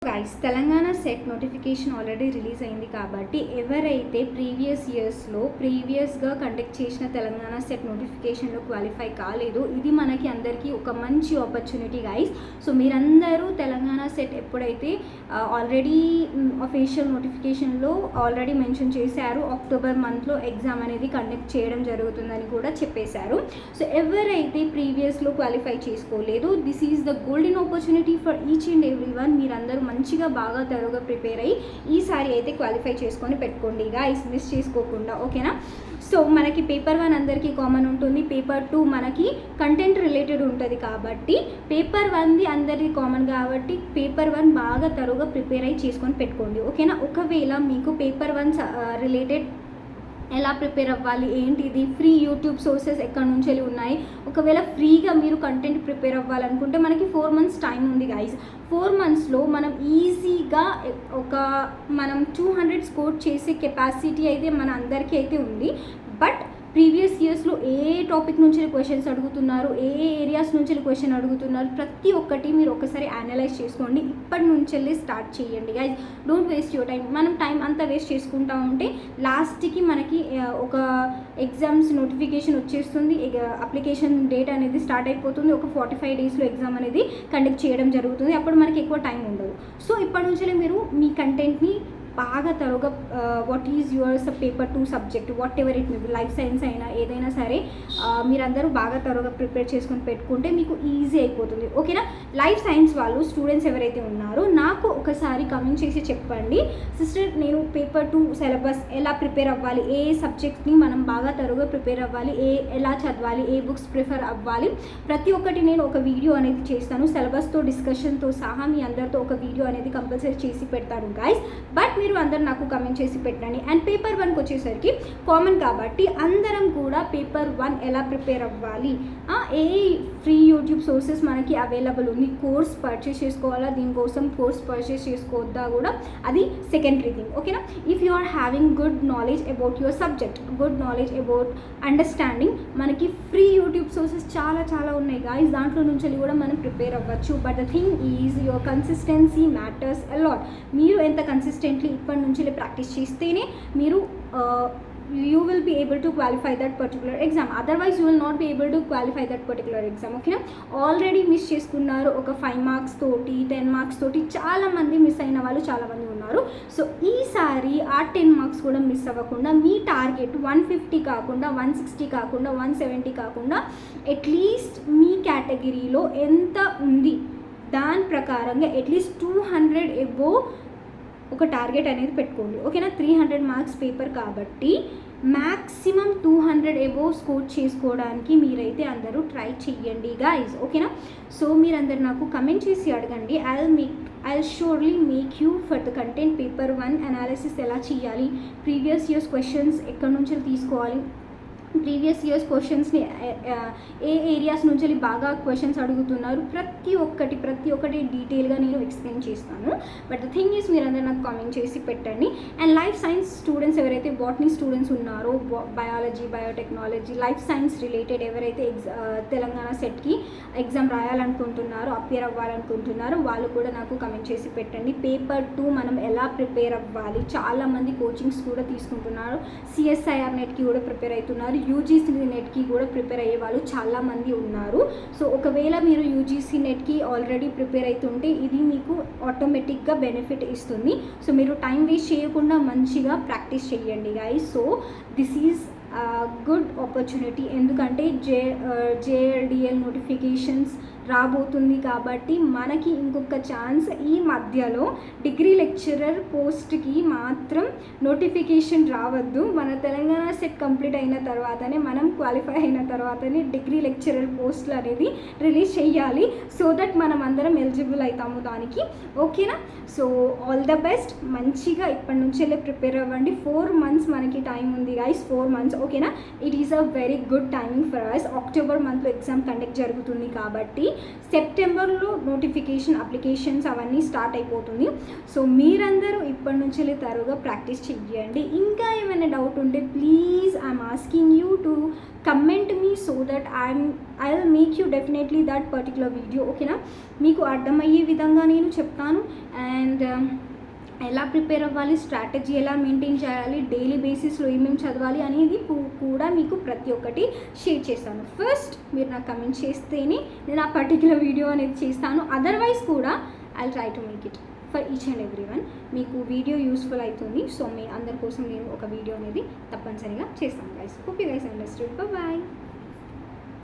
Guys, Telangana CET notification already release అయింది కాబట్టి ఎవరైతే ప్రీవియస్గా కండక్ట్ చేసిన తెలంగాణ సెట్ నోటిఫికేషన్లో క్వాలిఫై కాలేదు, ఇది మనకి అందరికీ ఒక మంచి ఆపర్చునిటీ గైస్. సో మీరందరూ తెలంగాణ సెట్ ఎప్పుడైతే ఆల్రెడీ అఫీషియల్ నోటిఫికేషన్లో ఆల్రెడీ మెన్షన్ చేశారు, అక్టోబర్ మంత్లో ఎగ్జామ్ అనేది కండక్ట్ చేయడం జరుగుతుందని కూడా చెప్పేశారు. సో ఎవరైతే ప్రీవియస్లో క్వాలిఫై చేసుకోలేదు, this is the golden opportunity for each and every one. మీరందరూ మంచిగా బాగా తరువుగా ప్రిపేర్ అయ్యి ఈసారి అయితే క్వాలిఫై చేసుకొని పెట్టుకోండి గైస్, మిస్ చేసుకోకుండా, ఓకేనా. సో మనకి పేపర్ 1 అందరికీ కామన్ ఉంటుంది, పేపర్ 2 మనకి కంటెంట్ రిలేటెడ్ ఉంటుంది కాబట్టి పేపర్ 1ది అందరికీ కామన్ కాబట్టి పేపర్ 1 బాగా తరువుగా ప్రిపేర్ అయ్యి చేసుకొని పెట్టుకోండి, ఓకేనా. ఒకవేళ మీకు పేపర్ 1 రిలేటెడ్ ఎలా ప్రిపేర్ అవ్వాలి, ఏంటిది, ఫ్రీ యూట్యూబ్ సోర్సెస్ ఎక్కడి నుంచి ఉన్నాయి, ఒకవేళ ఫ్రీగా మీరు కంటెంట్ ప్రిపేర్ అవ్వాలనుకుంటే మనకి 4 months టైం ఉంది గైస్. 4 monthsలో మనం ఈజీగా మనం 200 స్కోర్ చేసే కెపాసిటీ అయితే మన అందరికీ అయితే ఉంది. బట్ ప్రీవియస్ ఇయర్స్లో ఏ టాపిక్ నుంచి క్వశ్చన్స్ అడుగుతున్నారు, ఏ ఏరియాస్ నుంచి క్వశ్చన్ అడుగుతున్నారు, ప్రతి ఒక్కటి మీరు ఒకసారి అనలైజ్ చేసుకోండి. ఇప్పటి నుంచి స్టార్ట్ చేయండి guys, don't waste your time. మనం టైం అంతా వేస్ట్ చేసుకుంటా ఉంటే లాస్ట్కి మనకి ఒక ఎగ్జామ్స్ నోటిఫికేషన్ వచ్చేస్తుంది, అప్లికేషన్ డేట్ అనేది స్టార్ట్ అయిపోతుంది, ఒక 45 daysలో ఎగ్జామ్ అనేది కండక్ట్ చేయడం జరుగుతుంది, అప్పుడు మనకి ఎక్కువ టైం ఉండదు. సో ఇప్పటి నుంచి మీరు మీ కంటెంట్ని బాగా తరువుగా what is yours paper 2 subject, whatever it may be, life science అయినా ఏదైనా సరే మీరందరూ బాగా తరువుగా ప్రిపేర్ చేసుకొని పెట్టుకుంటే మీకు ఈజీ అయిపోతుంది, ఓకేనా. లైఫ్ సైన్స్ వాళ్ళు స్టూడెంట్స్ ఎవరైతే ఉన్నారో నాకు ఒకసారి కమెంట్ చేసి చెప్పండి, సిస్టర్ నేను పేపర్ 2 సిలబస్ ఎలా ప్రిపేర్ అవ్వాలి, ఏ సబ్జెక్ట్ని మనం బాగా తరువుగా ప్రిపేర్ అవ్వాలి, ఎలా చదవాలి, ఏ బుక్స్ ప్రిఫర్ అవ్వాలి, ప్రతి ఒక్కటి నేను ఒక వీడియో అనేది చేస్తాను, సిలబస్తో డిస్కషన్తో సహా మీ అందరితో ఒక వీడియో అనేది కంపల్సరీ చేసి పెడతాను గైస్. బట్ మీరు అందరు నాకు కమెంట్ చేసి పెట్టండి. అండ్ పేపర్ 1కి వచ్చేసరికి కామన్ కాబట్టి అందరం కూడా పేపర్ 1 ఎలా ప్రిపేర్ అవ్వాలి, ఏ ఫ్రీ యూట్యూబ్ సోర్సెస్ మనకి అవైలబుల్ ఉంది, కోర్స్ పర్చేస్ చేసుకోవాలా, దీనికోసం కోర్స్ పర్చేస్ చేసుకోవద్దా కూడా అది సెకండరీ థింగ్, ఓకేనా. If you are having good knowledge about your subject, good knowledge about understanding, మనకి ఫ్రీ యూట్యూబ్ సోర్సెస్ చాలా ఉన్నాయి గాయస్, దాంట్లో నుంచి కూడా మనం ప్రిపేర్ అవ్వచ్చు. But the thing is your consistency matters a lot. మీరు ఎంత కన్సిస్టెంట్లీ ఇప్పటి నుంచి ప్రాక్టీస్ చేస్తేనే మీరు you will be able to qualify that particular exam, otherwise you will not be able to qualify that particular exam, okay. Already miss చేసుకున్నారు ఒక 5 marks తోటి 10 marks తోటి చాలా మంది మిస్ అయిన వాళ్ళు చాలా మంది ఉన్నారు. సో ఈసారి ఆ 10 marks కూడా మిస్ అవ్వకుండా మీ టార్గెట్ 150 కాకుండా 160 కాకుండా 170 కాకుండా అట్లీస్ట్ మీ కేటగిరీలో ఎంత ఉంది దాని ప్రకారంగా అట్లీస్ట్ 200 అబోవ్ ఒక టార్గెట్ అనేది పెట్టుకోండి, ఓకేనా. 300 marks పేపర్ కాబట్టి మ్యాక్సిమం 200 అబోవ్ స్కోర్ చేసుకోవడానికి మీరైతే అందరూ ట్రై చెయ్యండి గైస్, ఓకేనా. సో మీరందరూ నాకు కమెంట్ చేసి అడగండి, I surely make you for the content paper 1 analysis ఎలా చేయాలి, ప్రీవియస్ ఇయర్స్ క్వశ్చన్స్ ఎక్కడి నుంచి తీసుకోవాలి, ప్రీవియస్ ఇయర్స్ క్వశ్చన్స్ని ఏ ఏరియాస్ నుంచి బాగా క్వశ్చన్స్ అడుగుతున్నారు, ప్రతి ఒక్కటి డీటెయిల్గా నేను ఎక్స్ప్లెయిన్ చేస్తాను. బట్ ద థింగ్ ఈజ్ మీరందరూ నాకు కామెంట్ చేసి పెట్టండి. అండ్ లైఫ్ సైన్స్ స్టూడెంట్స్ ఎవరైతే బాటనీ స్టూడెంట్స్ ఉన్నారో, biology, biotechnology, life science related ఎవరైతే తెలంగాణ సెట్కి ఎగ్జామ్ రాయాలనుకుంటున్నారో, అపియర్ అవ్వాలనుకుంటున్నారో వాళ్ళు కూడా నాకు కమెంట్ చేసి పెట్టండి. పేపర్ 2 మనం ఎలా ప్రిపేర్ అవ్వాలి, చాలామంది కోచింగ్స్ కూడా తీసుకుంటున్నారు, సిఎస్ఐఆర్ నెట్కి కూడా ప్రిపేర్ అవుతున్నారు, యూజీసీ నెట్కి కూడా ప్రిపేర్ అయ్యే వాళ్ళు చాలామంది ఉన్నారు. సో ఒకవేళ మీరు యూజీసీ నెట్కి ఆల్రెడీ ప్రిపేర్ అవుతుంటే ఇది మీకు ఆటోమేటిక్గా బెనిఫిట్ ఇస్తుంది. సో మీరు టైం వేస్ట్ చేయకుండా మంచిగా ప్రాక్టీస్ చేయండి guys. So this is good opportunity, ఎందుకంటే జేఎల్డిఎల్ నోటిఫికేషన్స్ రాబోతుంది కాబట్టి మనకి ఇంకొక ఛాన్స్. ఈ మధ్యలో డిగ్రీ లెక్చరర్ పోస్ట్కి మాత్రం నోటిఫికేషన్ రావద్దు, మన తెలంగాణ సెట్ కంప్లీట్ అయిన తర్వాతనే, మనం క్వాలిఫై అయిన తర్వాతనే డిగ్రీ లెక్చరర్ పోస్టులు అనేది రిలీజ్ చేయాలి, సో దట్ మనం అందరం ఎలిజిబుల్ అవుతాము దానికి, ఓకేనా. సో ఆల్ ద బెస్ట్, మంచిగా ఇప్పటి నుంచే ప్రిపేర్ అవ్వండి. 4 months మనకి టైం ఉంది గైస్, 4 months, ఓకేనా. It is a very good timing for us. October మంత్లో ఎగ్జామ్ కండక్ట్ జరుగుతుంది కాబట్టి సెప్టెంబర్లో నోటిఫికేషన్ అప్లికేషన్స్ అవన్నీ స్టార్ట్ అయిపోతుంది. సో మీరందరూ ఇప్పటి నుంచి తరువుగా ప్రాక్టీస్ చేయండి. ఇంకా ఏమైనా డౌట్ ఉంటే please I'm asking you to comment me so that I will make you definitely that particular video. ఓకేనా, మీకు అర్థమయ్యే విధంగా నేను చెప్తాను. అండ్ ఎలా ప్రిపేర్ అవ్వాలి, స్ట్రాటజీ ఎలా మెయింటైన్ చేయాలి, డైలీ బేసిస్లో ఏమేమి చదవాలి అనేది కూడా మీకు ప్రతి ఒక్కటి షేర్ చేస్తాను. ఫస్ట్ మీరు నాకు కమెంట్ చేస్తేనే నేను ఆ పర్టికులర్ వీడియో అనేది చేస్తాను. అదర్వైజ్ కూడా I try to make it for each and every one. మీకు వీడియో యూస్ఫుల్ అవుతుంది. సో మీ అందరి కోసం నేను ఒక వీడియో అనేది తప్పనిసరిగా చేస్తాను guys. Hope you guys understood. Bye.